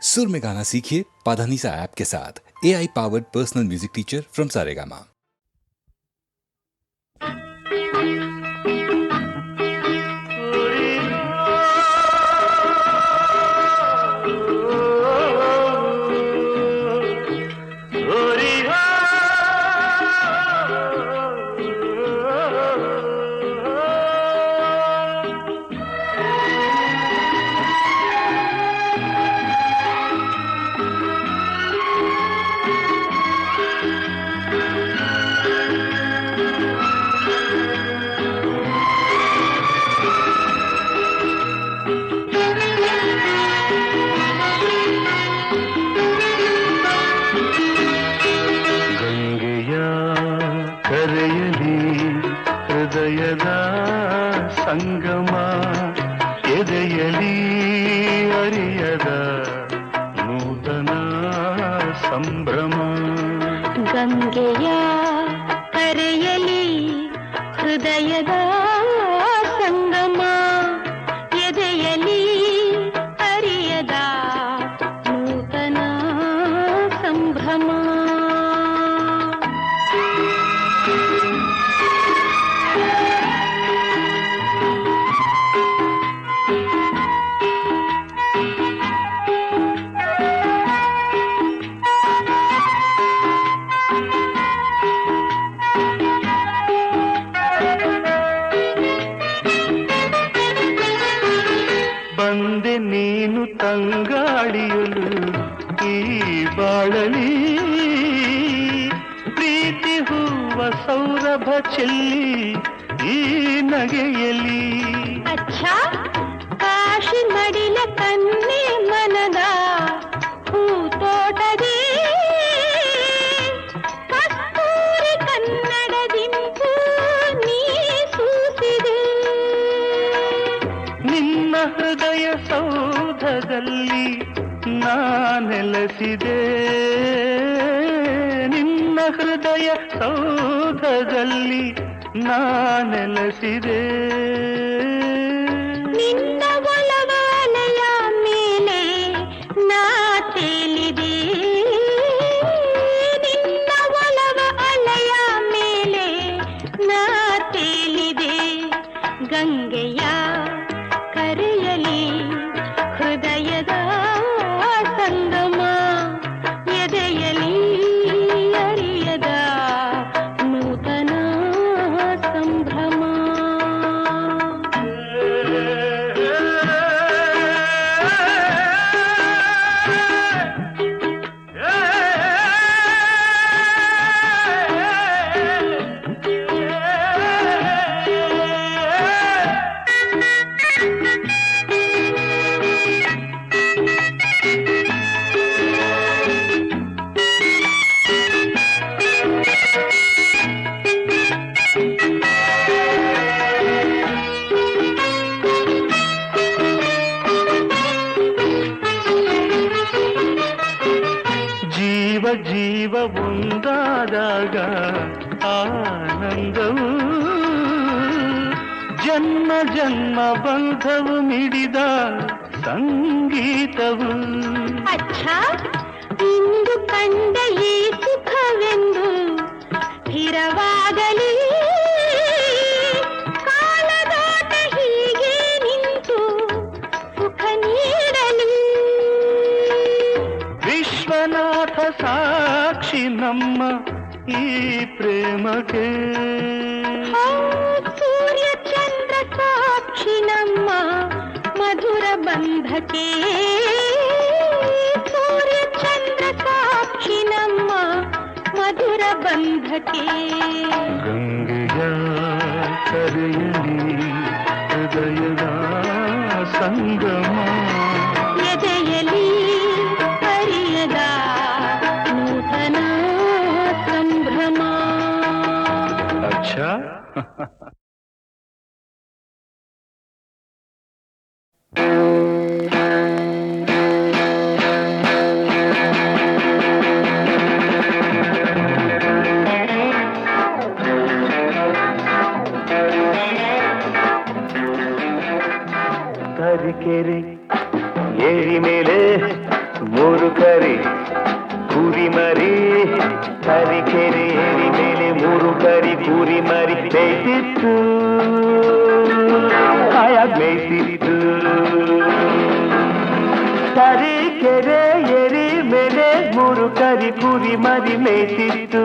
सुर में गाना सीखिए पाधानीसा ऐप के साथ। AI powered personal music teacher from Saregama. ಹೃದಯದ ಸಂಗಮ ಎದೆಯಲಿ ಅರಿಯದ ನೂತನ ಸಂಭ್ರಮ. ಗಂಗೆಯ ಕರೆಯಲಿ ಹೃದಯದ ಸಂಗಮ ಎದೆಯಲಿ ಅರಿಯದ ನೂತನ ಸಂಭ್ರಮ. ಬಂದೆ ನೀನು ತಂಗಾಳಿಯಲು ಈ ಬಾಳಲಿ, ಪ್ರೀತಿ ಹೂವ ಸೌರಭ ಚೆಲ್ಲಿ ಈ ನಗೆಯಲಿ. ಅಚ್ಚಾ ಕಾಶಿ ಮಡಿಲ ಕನ್ನೆ ಮನದ ಹೂತೋಟದಿ ಕಸ್ತೂರಿ ಕನ್ನಡದಿಂಪು ನೀ ಸೂಸಿದೆ. ನಿನ್ನ ಹೃದಯ ಸೌಧದಲ್ಲಿ ನಾನೆಲೆಸಿದೆ, ನಿನ್ನ ಹೃದಯ ಸೌಧದಲ್ಲಿ ನಾನೆಲೆಸಿದೆ. ನಿನ್ನ ಒಲವಾಲೆಯ ಮೇಲೆ ನಾ ತೇಲಿದೆ, ನಿನ್ನ ಒಲವ ಅಲೆಯ ಮೇಲೆ ನಾ ತೇಲಿದೆ. ಗಂಗೆಯ ಕರೆಯಲಿ ಹೃದಯದ ಸಂಗಮ ಎದೆಯಲಿ ಅರಿಯದ ನೂತನ ಸಂಭ್ರಮ. ಜೀವ ಜೀವ ಒಂದಾದಾಗ ಆನಂದವು, ಜನ್ಮ ಜನ್ಮ ಬಂಧವು ಮಿಡಿದ ಸಂಗೀತವು. ಅಚ್ಚಾ ಇಂದು ಕಂಡ ಈ ಸುಖವೆಂದು ಸ್ಥಿರವಾಗಲಿ, ಕಾಲದಾಟ ಹೀಗೆ ನಿಂತು ಸುಖ ನೀಡಲಿ. ವಿಶ್ವನಾಥ ಸಾಕ್ಷಿ ನಮ್ಮ ಈ ಪ್ರೇಮಕ್ಕೆ, ಸೂರ್ಯ ಚಂದ್ರ ಸಾಕ್ಷಿ ನಮ್ಮ ಮಧುರ ಬಂಧಕ್ಕೆ. ಸೂರ್ಯ ಚಂದ್ರ ಸಾಕ್ಷಿ ನಮ್ಮ ಮಧುರ ಬಂಧಕ್ಕೆ. ಗಂಗೆಯ ಕರೆಯಲಿ ಹೃದಯದ ಸಂಗಮ ಎದೆಯಲಿ ಅರಿಯದ ನೂತನ ಸಂಭ್ರಮ. ಅಚ್ಚಾ ತರೀಕೆರೆ ಏರಿ ಮೇಲೆ ತರೀಕೆರೆ ಎರಿ ಮೇಲೆ ಮೂರು ಕರಿ ಕುರಿ ಮರಿ ಮೇಯ್ತಿತ್ತು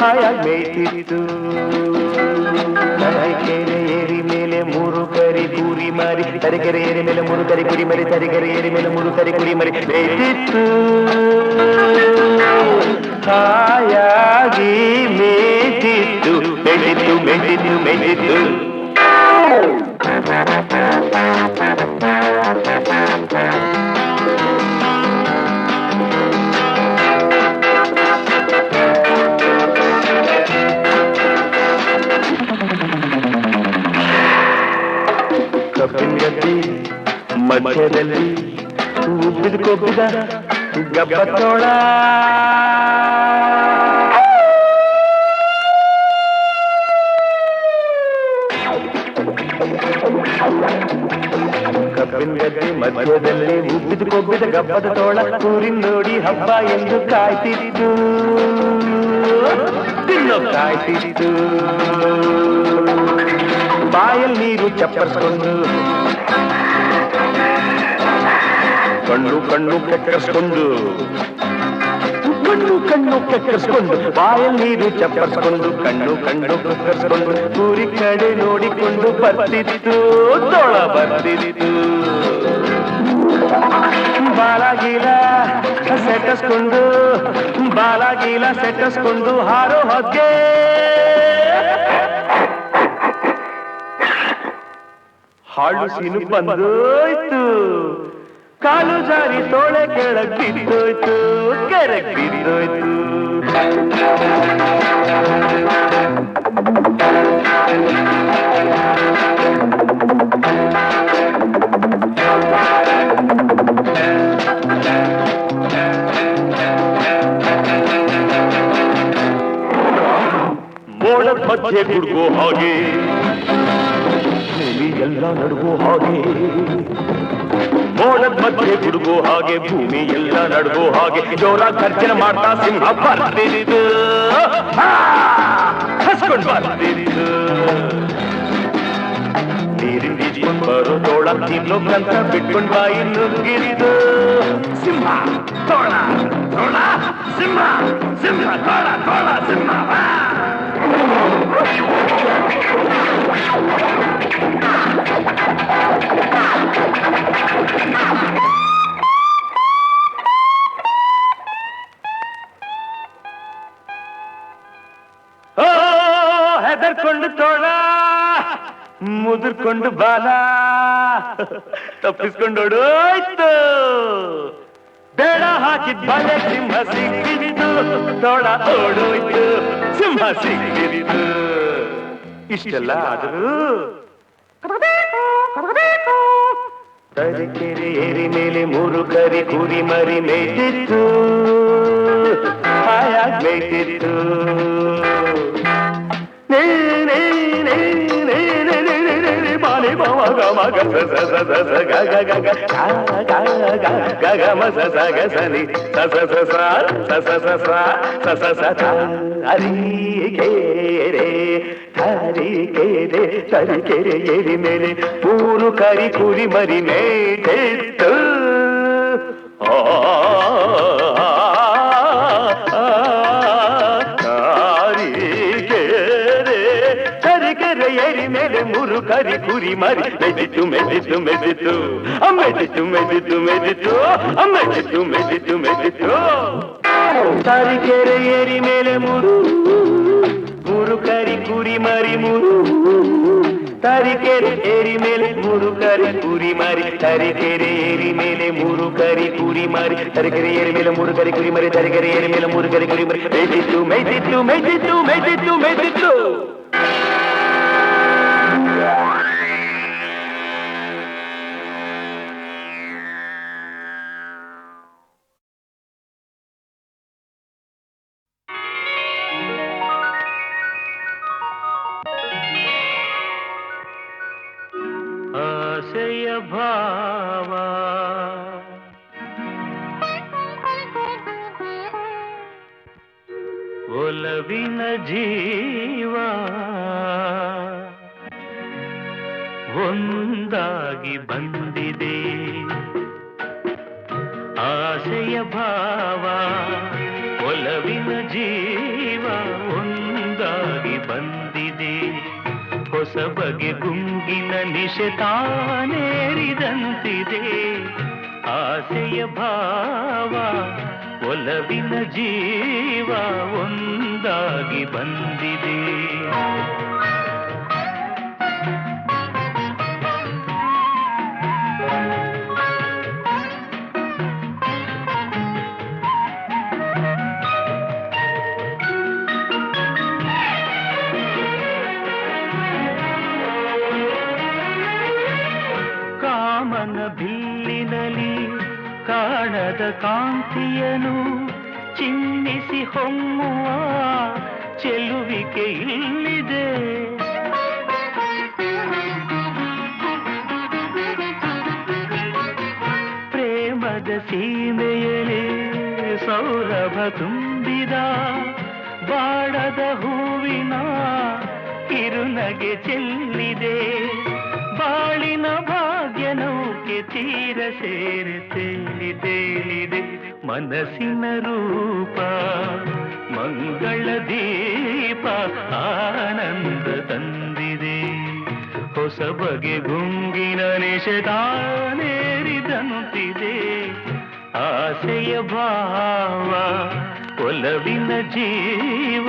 ಹಾಯಾಗಿ ಮೇಯ್ತಿತ್ತು ತರೀಕೆರೆ ಏರಿ ಮೇಲೆ ಮೂರು ಕರಿ ಕುರಿ ಮರಿ ತರೀಕೆರೆ ಏರಿ ಮೇಲೆ ಮೂರು ಕರಿ ಕುರಿ ಮರಿ ತರೀಕೆರೆ ಏರಿ ಮೇಲೆ ಮೂರು ಕರಿ ಕುರಿ ಮರಿ ಮೇಯ್ತಿತ್ತು ಹಾಯಾಗಿ ಮೇಯ್ತಿತ್ತು ಮೇಯ್ತಿತ್ತು ಮೇಯ್ತಿತ್ತು ಮೇಯ್ತಿತ್ತು ಕಬ್ಬಿನ ಗದ್ದೆ ಮಧ್ಯದಲ್ಲಿ ಉಬ್ಬಿದ ಕೊಬ್ಬಿದ ಗಬ್ಬತ್ತೋಳ ಕಬ್ಬಿನ ಗದ್ದೆ ಮಧ್ಯದಲ್ಲಿ ಉಬ್ಬಿದ ಕೊಬ್ಬಿದ ಗಬ್ಬದ ತೋಳ ಊರಿನ ನೋಡಿ ಹಬ್ಬ ಎಂದು ಕಾಯ್ತಿತ್ತು ತಿನ್ನೋ ಕಾಯ್ತಿತ್ತು ಬಾಯಲ್ಲಿ ನೀರು ಚಪ್ಪರಿಸ್ಕೊಂಡು ಕಣ್ಣು ಕಣ್ಣು ಕೆಕ್ಕರಿಸ್ಕೊಂಡು ಕಣ್ಣು ಕಣ್ಣು ಕೆಕ್ಕರಿಸ್ಕೊಂಡು ಬಾಯಲ್ಲಿ ನೀರು ಚಪ್ಪರಿಸ್ಕೊಂಡು ಕಣ್ಣು ಕಣ್ಣು ಕೆಕ್ಕರಿಸ್ಕೊಂಡು ಊರಿ ಕಡೆ ನೋಡಿಕೊಂಡು ಬರ್ತಿತ್ತು ತೋಳ ಬರ್ತಿತ್ತು ಬಾಲಾಗೀಲ ಸೆಟಸ್ಕೊಂಡು ಬಾಲಾಗೀಲ ಸೆಟಸ್ಕೊಂಡು ಹಾರೋ ಹೊಗ್ಗೆ ಹಾಳು ಸೀನು ಬಂದೋಯ್ತು ಕಾಲು ಜಾರಿ ತೋಳೆ ಕೆಳಗ್ ಬಿದ್ದೋಯ್ತು ಕೆಳಗ್ ಬಿದ್ದೋಯ್ತು ಮೋಡದ ಮಧ್ಯೆ ಗುಡ್ಗೋ ಹಾಗೆ ಎಲ್ಲ ನಡುಗೋ ಹಾಗೆ ಮೋಡದ ಮಧ್ಯೆ ಗುಡುಗೋ ಹಾಗೆ ಭೂಮಿ ಎಲ್ಲ ನಡುಗೋ ಹಾಗೆ ಜೋರ ಖರ್ಚನೆ ಮಾಡ್ತಾ ಸಿಂಹ ಬರ್ತಿದ್ದು ಹಸ್ಕೊಂಡು ಬರ್ತಿದ್ದು ನೀರಿನ ಬೀಚ್ಕೊಂಡು ಬರೋ ತೋಳ ತಿನ್ನೋಕ್ಕಂತ ಬಿಟ್ಕೊಂಡು ಬಾಯಿ ನುಗ್ಗಿದ್ದು ಸಿಂಹ ತೋಳ ತೋಳ ಸಿಂಹ ಸಿಂಹ ತೋಳ ತೋಳ ಸಿಂಹ ಹೆದರ್ಕೊಂಡು ತೋಳ ಮುದುರ್ಕೊಂಡು ಬಾಲ ತಪ್ಪಿಸ್ಕೊಂಡೋಡೋಯ್ತು ಬೇಡ ಹಾಕಿದ್ ಬಲೆ ಸಿಂಹ ಸಿಕ್ಕಿದ್ದು ತೋಳ ಓಡೋಯ್ತು ಸಿಂಹ ಸಿಕ್ಕಿದ್ದು ಇಷ್ಟೆಲ್ಲ ಆದರೂ ತರೀಕೆರೆ ಏರಿ ಮೇಲೆ ಮೂರು ಕರಿ ಕುರಿ ಮರಿ ಮೇಯ್ತಿತ್ತು ಹಾಯಾಗಿ ಮೇಯ್ತಿತ್ತು ಬಾಲಿ ಬಾವ ಗಮ ಗಸ ಸ ಸ ಸ ಗ ಗ ಗ ಗ ಗ ಗ ಗ ಗ ಮ ಸ ಸ ಗ ಸ ನಿ ಸ ಸ ಸ ಸ ಸ ಸ ಸ ಸ ಸ ಸ ಸ ತ ತರೀಕೆರೆ ತರೀಕೆರೆ ತರೀಕೆರೆ ಏರಿ ಮೇಲೆ ಮೂರು ಕರಿ ಕುರಿ ಮರಿ ಮೇಯ್ತಿತ್ತು ತರೀಕೆರೆ ಏರಿ ಮೇಲೆ ಮೂರು ಕರಿ ಕುರಿ ಮರಿ ಮೆದಿತ್ತು ಮೆದಿತ್ತು ಮೆದಿತ್ತು ಮೆದಿತ್ತು ಮೆದಿತ್ತು ಮೆದಿತ್ತು ಮೆದಿತ್ತು ಮೆದಿತ್ತು ಮೆದಿತ್ತು ತರೀಕೆರೆ ಏರಿ ಮೇಲೆ ಮೂರು ಕರಿ ಕುರಿ ಮರಿ ಮೂರು ತರೀಕೆರೆ ಏರಿ ಮೇಲೆ ಮೂರು ಕರಿ ಕುರಿ ಮರಿ ತರೀಕೆರೆ ಏರಿ ಮೇಲೆ ಮೂರು ಕರಿ ಕುರಿ ಮರಿ ತರೀಕೆರೆ ಏರಿ ಮೇಲೆ ಮೂರು ಕರಿ ಕುರಿ ಮರಿ ತರೀಕೆರೆ ಏರಿ ಮೇಲೆ ಮೂರು ಕರಿ ಕುರಿ ಮರಿ ಮೇಯ್ತಿತ್ತು ಮೇಯ್ತಿತ್ತು ಮೇಯ್ತಿತ್ತು ಮೇಯ್ತಿತ್ತು ಮೇಯ್ತಿತ್ತು ಆಸೆಯ ಭಾವ ಒಲವಿನ ಜೀವ ಒಂದಾಗಿ ಬಂದಿದೆ ಆಸೆಯ ಭಾವ ಒಲವಿನ ಜೀವ ಒಂದಾಗಿ ಬಂದಿದೆ. ಹೊಸ ಬಗೆ ಗುಂಗಿನ ನಿಶೆ ತಾನೇರಿದಂತಿದೆ. ಆಸೆಯ ಭಾವ ಒಲವಿನ ಜೀವ ಒಂದಾಗಿ ಬಂದಿದೆ. ಕಾಮನ ಬಿಲ್ಲಿನಲ್ಲಿ ಕಾಣದ ಕಾಂತಿಯನು ಚಿಮ್ಮಿಸಿ ಹೊಮ್ಮುವ ಚೆಲುವಿಕೆ ಇಲ್ಲಿದೆ. ಪ್ರೇಮದ ಸೀಮೆಯಲ್ಲಿ ಸೌರಭ ತುಂಬಿದ ಬಾಡದ ಹೂವಿನ ಕಿರುನಗೆ ಚೆಲ್ಲಿದೆ. ಬಾಳಿನ ಭಾಗ್ಯ ನೌಕೆ ತೀರ ಸೇರಿ ತೇಲಿದೆ. ಮನಸ್ಸಿನ ರೂಪ ಮಂಗಳ ದೀಪ ಆನಂದ ತಂದಿದೆ. ಹೊಸ ಬಗೆ ಗುಂಗಿನ ನಿಷೇಧಾನೇರಿದಂತಿದೆ. ಆಸೆಯ ಭಾವ ಒಲವಿನ ಜೀವ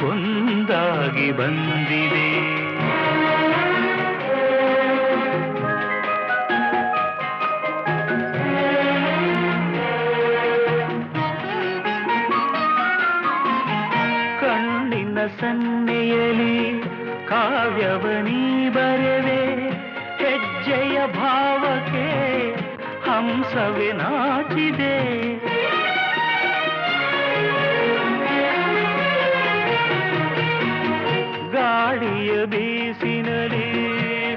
ಒಂದಾಗಿ ಬಂದಿದೆ. ಸನ್ನೆಯಲಿ ಕಾವ್ಯವನೀ ಬರೆವೆ. ಹೆಜ್ಜೆಯ ಭಾವಕ್ಕೆ ಹಂಸವೇ ನಾಚಿದೆ. ಗಾಳಿಯ ಬೀಸಿನಲಿ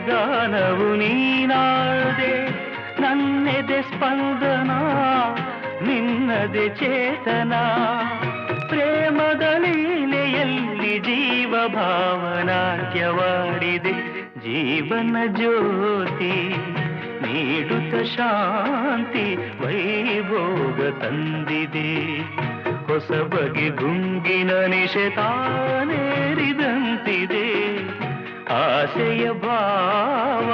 ಗಾನವು ನೀನಾದೆ. ನನ್ನೆದೆ ಸ್ಪಂದನ ನಿನ್ನದೆ ಚೇತನ. ಪ್ರೇಮದ ಲೀಲೆಯಲ್ಲಿ ಜೀವ ಭಾವನಾಟ್ಯವಾಡಿದೆ. ಜೀವನ ಜ್ಯೋತಿ ನೀಡುತ್ತ ಶಾಂತಿ ವೈಭೋಗ ತಂದಿದೆ. ಹೊಸ ಬಗೆ ಗುಂಗಿನ ನಿಶೆ ತಾನೇರಿದಂತಿದೆ. ಆಸೆಯ ಭಾವ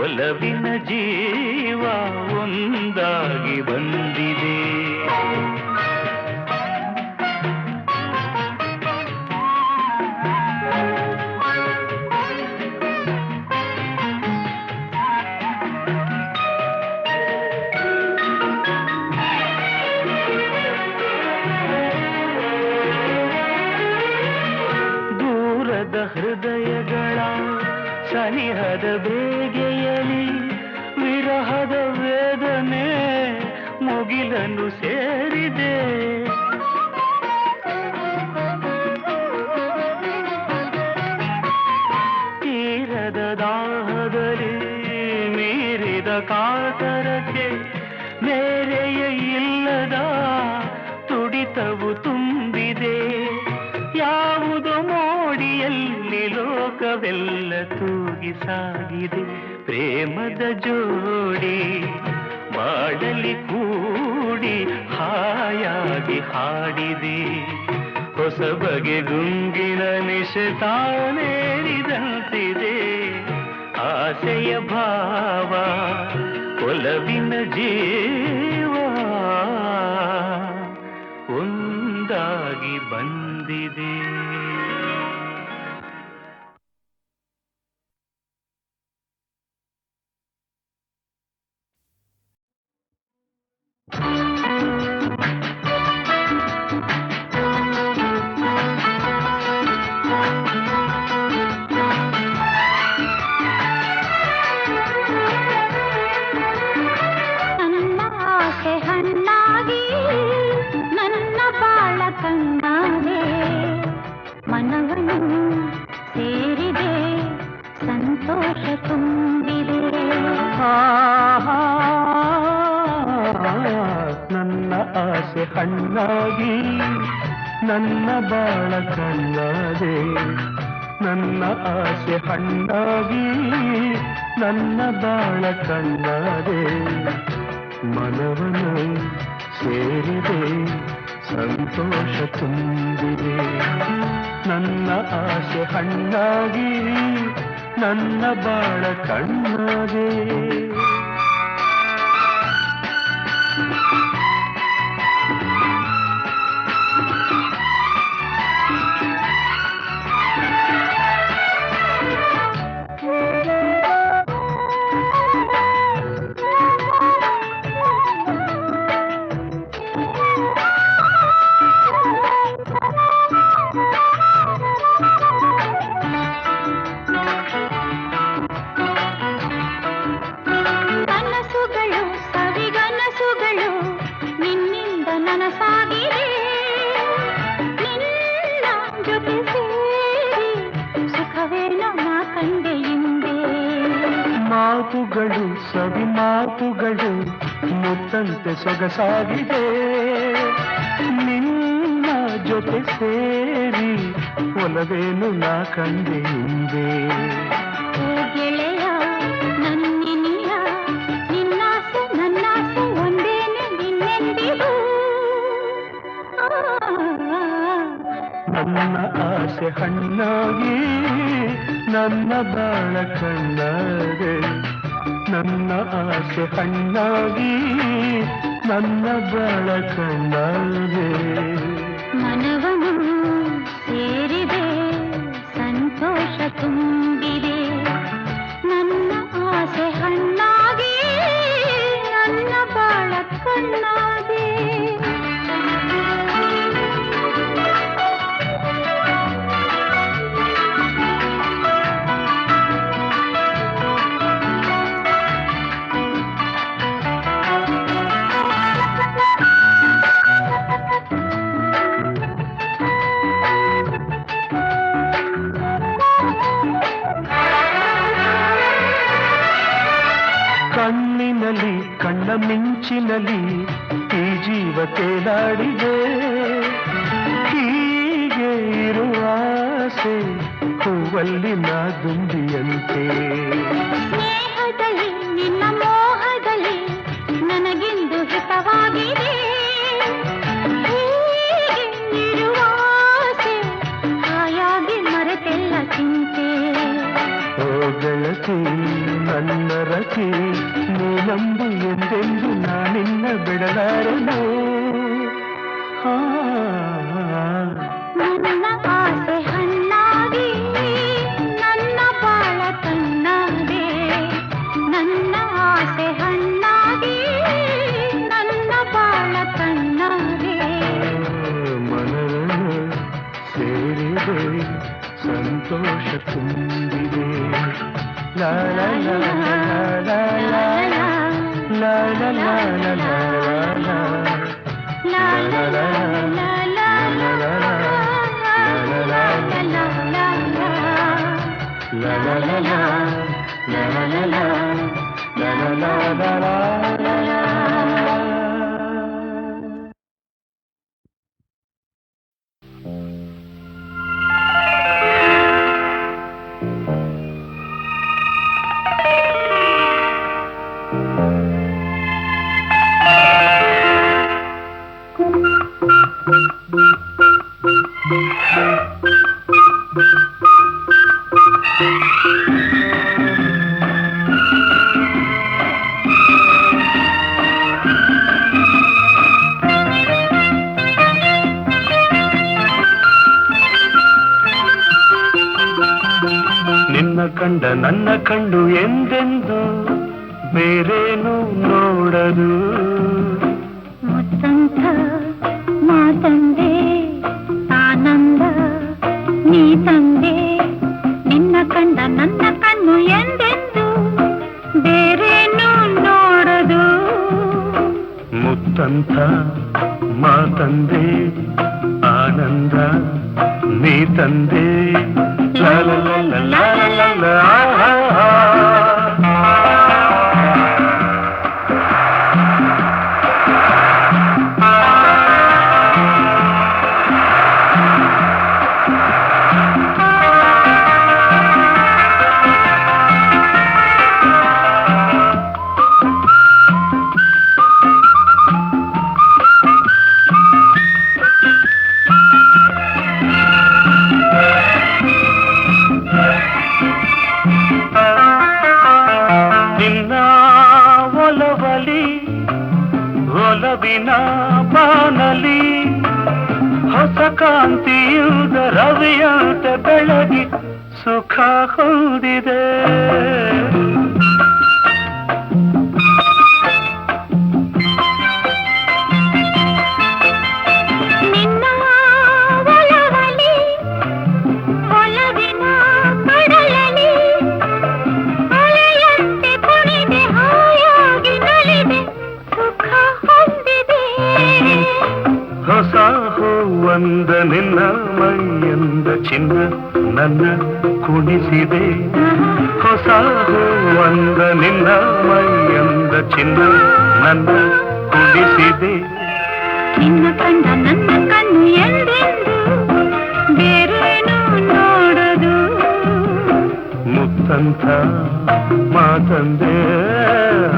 ಒಲವಿನ ಜೀವ ಒಂದಾಗಿ ಬಂದಿದೆ. ಹೃದಯಗಳ ಸನಿಹದ ಬೇಗೆಯಲಿ ವಿರಹದ ವೇದನೆ ಮುಗಿಲನ್ನು ಸೇರಿದೆ. ತೀರದ ದಾಹದಲ್ಲಿ ಮೀರಿದ ಕಾತರಕ್ಕೆ ಮೇರೆಯ ಇಲ್ಲದ ತುಡಿತವು ತುಂಬಿದೆ. ಯಾವುದೋ ಮೋಡಿಯಲ್ಲಿ ಲೋಕವೆಲ್ಲ ತೂಗಿ ಸಾಗಿದೆ. ಪ್ರೇಮದ ಜೋಡಿ ಬಾಡಲಿ ಕೂಡಿ ಹಾಯಾಗಿ ಹಾಡಿದೆ. ಹೊಸ ಬಗೆ ಗುಂಗಿನ ನಿಶೆ ತಾನೇರಿದಂತಿದೆ. ಆಸೆಯ ಭಾವ ಒಲವಿನ ಜೀವ ಒಂದಾಗಿ ಬಂದಿದೆ. ನನ್ನ ಆಸೆ ಹಣ್ಣಾಗಿ ನನ್ನ ಬಾಳ ಕಣ್ಣಾದೆ. ನನ್ನ ಆಸೆ ಹಣ್ಣಾಗಿ ನನ್ನ ಬಾಳ ಕಣ್ಣಾದೆ. ಮನವನ್ನು ಸೇರಿದೆ ಸಂತೋಷ ತುಂಬಿದೆ ನನ್ನ ಆಸೆ ಹಣ್ಣಾಗಿ ನನ್ನ ಬಾಳ ಕಣ್ಣಾಗೆ ಮಾತುಗಳು ಸವಿ ಮಾತುಗಳು ಮುತ್ತಂತೆ ಸೊಗಸಾಗಿದೆ ನಿನ್ನ ಜೊತೆ ಸೇರಿ ಒಲವೇನು ನಾ ಕಂಡೆ ಹಿಂದೆ ಗೆಳೆಯ ನನ್ನಿನಿಯ ನಿನ್ನಾಸೆ ನನ್ನಾಸೆ ಒಂದೇನೆ ನಿನ್ನೆಂದಿಗೂ ನನ್ನ ಆಸೆ ಹಣ್ಣಾಗಿ ನನ್ನ ಬಾಳ ಕಣ್ಣಾಗೆ ನನ್ನ ಆಸೆ ಹಣ್ಣಾಗಿ ನನ್ನ ಬಾಳ ಕಣ್ಣಾಗೆ ಮನವನು ಸೇರಿದೆ ಸಂತೋಷ ತುಂಬಿದೆ ನನ್ನ ಆಸೆ ಹಣ್ಣಾಗಿ ನನ್ನ ಬಾಳ ಕಣ್ಣಾಗೆ ಕಣ್ಣಿನಲ್ಲಿ ಕಣ್ಣ ಮಿಂಚಿನಲ್ಲಿ ಈ ಜೀವ ತೇಲಾಡಿದೆ ಹೀಗೆ ಇರುವ ಆಸೆ ಹೂವಲ್ಲಿ ನಾ ದುಂಬಿಯಂತೆ ಸ್ನೇಹದಲ್ಲಿ ನಿನ್ನ ಮೋಹದಲ್ಲಿ ನನಗೆಂದು ಹಿತವಾಗಿದೆ ಹೀಗೆ ಇರುವ ಆಸೆ ಹಾಯಾಗಿ ಮರೆತೆಲ್ಲ ಚಿಂತೆ ಓ ಗೆಳತಿ ನನ್ನ ರತಿ ನೀನಂಬು ಎಂದೆಂದು ನಾನಿನ್ನ ಬಿಡಲಾರನು ನನ್ನ ಆಸೆ ಹಣ್ಣಾಗಿ ನನ್ನ ಬಾಳ ಕಣ್ಣಾಗೆ ನನ್ನ ಆಸೆ ಹಣ್ಣಾಗಿ ನನ್ನ ಬಾಳ ಕಣ್ಣಾಗೆ ಮನವನ್ನು ಸೇರಿದೆ ಸಂತೋಷ ತುಂಬಿದೆ ಲಾ ಲಾ ಲಾ ಲಾ ಲಾ ಲಾ ಲಾ ಲಾ ಲಾ ಲಾ ಲಾ La la la la la la la la la la la la ನಿನ್ನ ಕಂಡ ನನ್ನ ಕಂಡು ಎಂದೆಂದು ಬೇರೇನು ನೋಡದು ಮುತ್ತಂತ ಮಾತಂದೆ ಆನಂದ ನೀ ತಂದೆ ನಿನ್ನ ಕಂಡ ನನ್ನ ಕಣ್ಣು ಎಂದೆಂದು ಬೇರೇನು ನೋಡದು ಮುತ್ತಂತ ಮಾತಂದೆ ಆನಂದ ನೀ ತಂದೆ ಲಾ ಲಾ ಲಾ ಲಾ ಲಾ ಲಾ ಲಾ ಒಲವಿನ ಬಾನಲಿ ಹೊಸ ಕಾಂತಿಯುದ ರವಿಯಂತೆ ಬೆಳಗಿ ಸುಖ ಹೊಂದಿದೆ. ಹೊಸ ಹೂವಂದ ನಿನ್ನ ಮೈಯಂದ ಚಿನ್ನ ನನ್ನ ಕುಣಿಸಿದೆ. ಹೊಸ ಹೂವಂದ ನಿನ್ನ ಮೈಯಂದ ಚಿನ್ನ ನನ್ನ ಕುಣಿಸಿದೆ. ನಿನ್ನ ಕಂಡ ನನ್ನ ಕಣ್ಣು ಎಂದೆಂದು ಬೇರೇನು ನೋಡದು. ಮುತ್ತಂಥ ಮಾತಂದೆ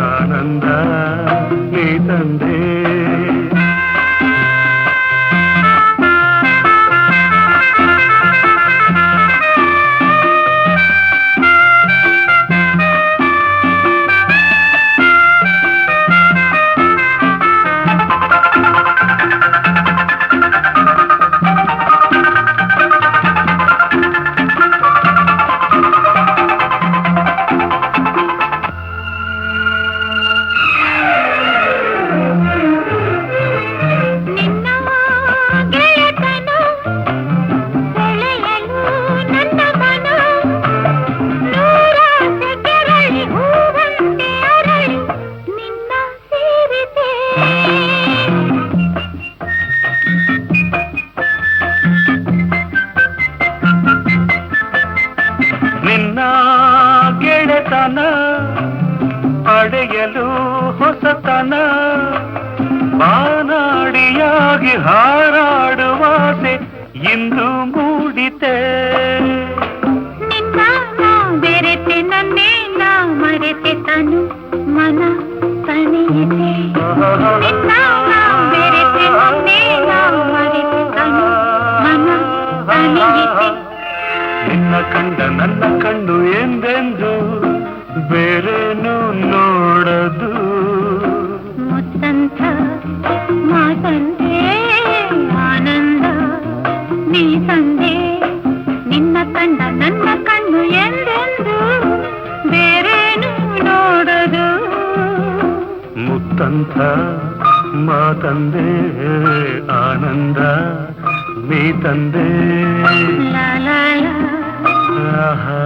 ಆನಂದ ನೀ ತಂದೆ. ಪಡೆಯಲು ಹೊಸತನ ಬಾನಾಡಿಯಾಗಿ ಹಾರಾಡುವಾಸೆ ಇಂದು ಮೂಡಿತೆ. ನಿನ್ನ ಬೆರೆತೆ ನನ್ನೇ ನಾ ಮರೆತೆ ತನು ಮನ ತಣಿಯಿತೆ. ನಿನ್ನ ಬೆರೆತೆ ನನ್ನೇ ನಾ ಮರೆತೆ ತನು ಮನ ತಣಿಯಿತೆ. ನಿನ್ನ ಕಂಡ ನನ್ನ ಕಣ್ಣು ಎಂದೆಂದು ಬೇರೇನು ನೋಡದು. ಮುತ್ತಂಥ ಮಾತಂದೆ ಆನಂದ ನೀ ತಂದೆ. ನಿನ್ನ ಕಂಡ ನನ್ನ ಕಣ್ಣು ಎಂದೆಂದು ಬೇರೇನು ನೋಡದು. ಮುತ್ತಂಥ ಮಾತಂದೆ ಆನಂದ ನೀ ತಂದೆ. ಲಾ ಲಾ ಲಾ ಆಹಾ.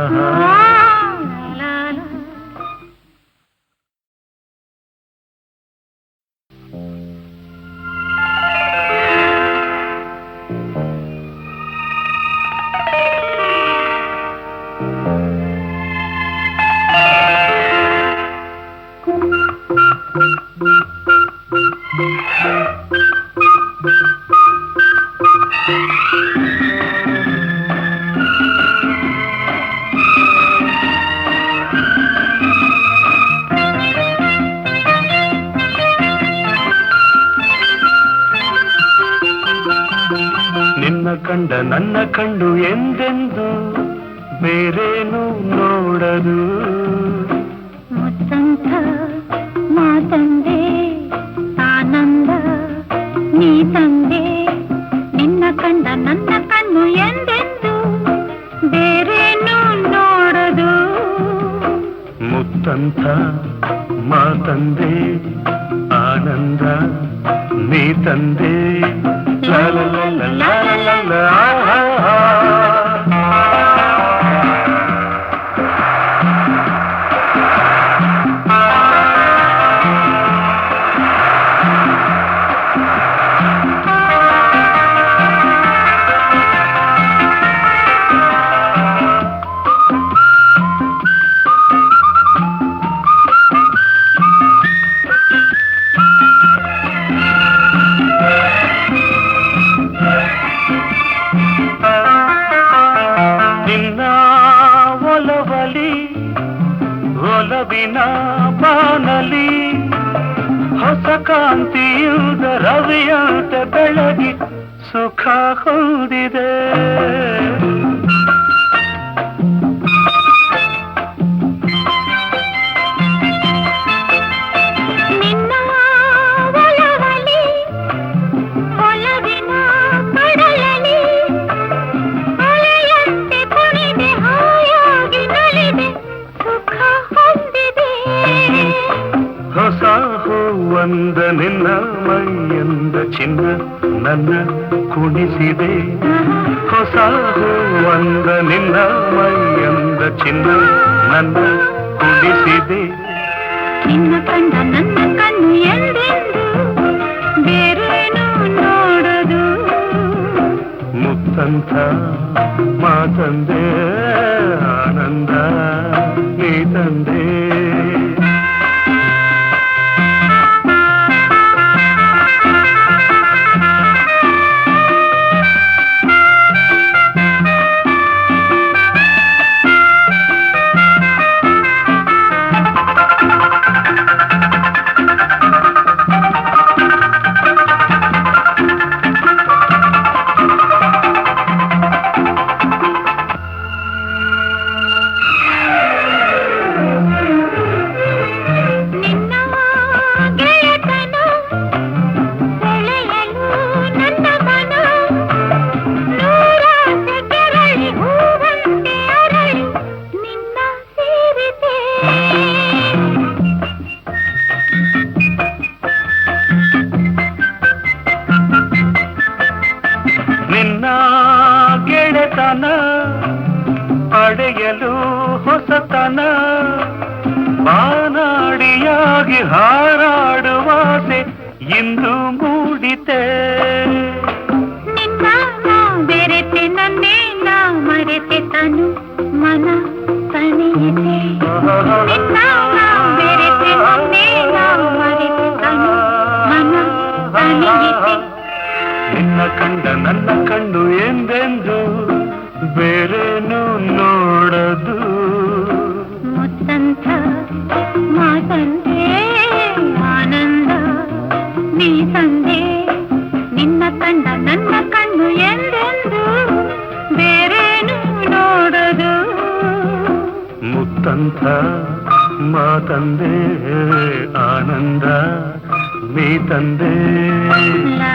ನಿನ್ನ ಕಂಡ ನನ್ನ ಕಣ್ಣು ಎಂದೆಂದು ಬೇರೇನು ನೋಡದು. ಮುತ್ತಂಥ ಮಾತಂದೆ ಆನಂದ ನೀ ತಂದೆ. ನಿನ್ನ ಕಂಡ ನನ್ನ ಕಣ್ಣು ಎಂದೆಂದು ಬೇರೇನು ನೋಡದು. ಮುತ್ತಂಥ ಮಾತಂದೆ ಆನಂದ ನೀ ತಂದೆ. ಲಾ ಲಾ ಲಾ ಲಾ ಲಾ ಲಾ ಲಾ. ಒಲವಿನ ಬಾನಲಿ ಹೊಸ ಕಾಂತಿಯುದ ರವಿಯಂತೆ ಬೆಳಗಿ ಸುಖ ಹೊಂದಿದೆ. ನಿನ್ನ ಒಲವಿನ ನಿನ್ನ ಮೈಯಂದ ಚಿನ್ನ ನನ್ನ ಕುಣಿಸಿದೆ ಹೊಸ ಹೂವಂದ ನಿನ್ನ ಮೈಯಂದ ಚಿನ್ನ ನನ್ನ ಕುಣಿಸಿದೆ ನಿನ್ನ ಕಂಡ ನನ್ನ ಕಣ್ಣು ಎಂದೆಂದು ಬೇರೇನು ನೋಡದು ಮುತ್ತಂತ ಮಾತಂದೆ ಆನಂದ ನೀ ತಂದೆ ಪಡೆಯಲು ಹೊಸತನ ಬಾನಾಡಿಯಾಗಿ ಹಾರಾಡುವಾಸೆ ಇಂದು ಮೂಡಿತೆ ನಿನ್ನ ಬೆರೆತೆ ನನ್ನೇ ನಾ ಮರೆತೆ ತನು ಮನ ತಣಿಯಿತೆ ನಿನ್ನ ಬೆರೆತೆ ನನ್ನೇ ನಾ ಮರೆತೆ ತನು ಮನ ತಣಿಯಿತೆ ನಿನ್ನ ಕಂಡ ನನ್ನ ಕಣ್ಣು ಎಂದೆಂದು ಬೇರೇನು ನೋಡದು ಮುತ್ತಂತ ಮಾತಂದೆ ಆನಂದ ನೀ ತಂದೆ ನಿನ್ನ ಕಂಡ ನನ್ನ ಕಣ್ಣು ಎಂದೆಂದು ಬೇರೇನು ನೋಡದು ಮುತ್ತಂತ ಮಾತಂದೆ ಆನಂದ ನೀ ತಂದೆ ಲಾ